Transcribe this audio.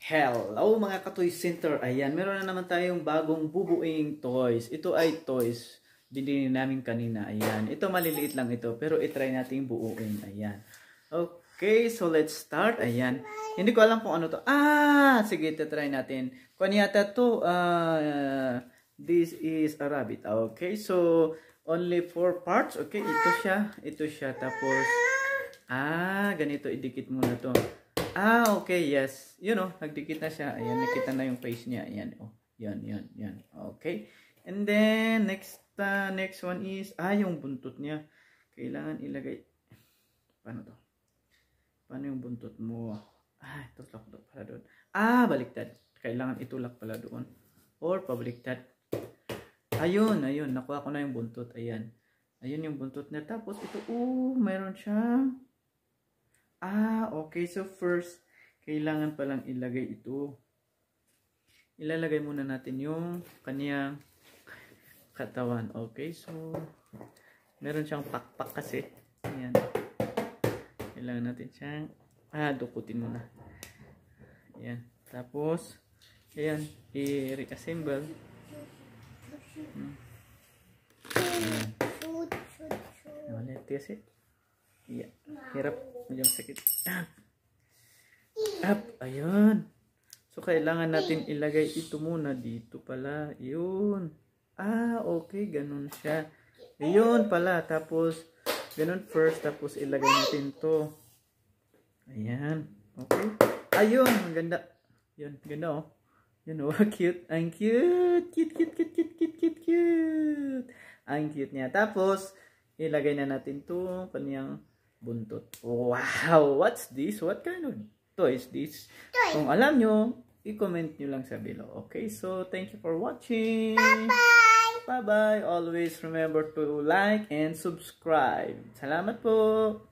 Hello mga ka-toy center. Ayan, meron na naman tayong bagong bubuing toys. Ito ay toys. Binili namin kanina. Ayan, ito maliliit lang ito. Pero itry natin buuin. Ayan. Okay, so let's start. Ayan. Hindi ko alam kung ano to. Sige, try natin. Kung yata to, this is a rabbit. Okay, so only 4 parts. Okay, ito siya. Ito siya. Tapos, ganito. Idikit muna to. Okay, yes. Nagdikit na siya. Ayan, nakita na yung face niya. Ayan, yan. Okay. And then, next one is, yung buntot niya. Kailangan ilagay. Paano to? Paano yung buntot mo? Itulak pala doon. Baliktad. Kailangan itulak pala doon. Or, pabaliktad. Ayun. Nakuha ko na yung buntot. Ayan. Ayun yung buntot niya. Tapos, ito, mayroon siyang okay. So, first, kailangan palang ilagay ito. Ilalagay muna natin yung kaniyang katawan. Okay. So, meron siyang pakpak kasi. Ayan. Kailangan natin siyang, dukutin muna. Ayan. Tapos, ayan. I-reassemble. Ayan. Nawalit kasi. Yeah. Hirap. Medyo sakit. Ayun. So, kailangan natin ilagay ito muna dito pala. Yun. Okay. Ganun siya. Ayun pala. Tapos, ganun first. Tapos, ilagay natin to. Ayan. Okay. Ayun. Ang ganda. Yun. Ganda oh. Yun oh. Cute. Ang cute. Cute. Ang cute niya. Tapos, ilagay na natin to kaniyang buntot. Wow! What's this? What kind of toy is this? Kung alam nyo, i-comment nyo lang sa below. Okay? So, thank you for watching. Bye-bye! Bye-bye! Always remember to like and subscribe. Salamat po!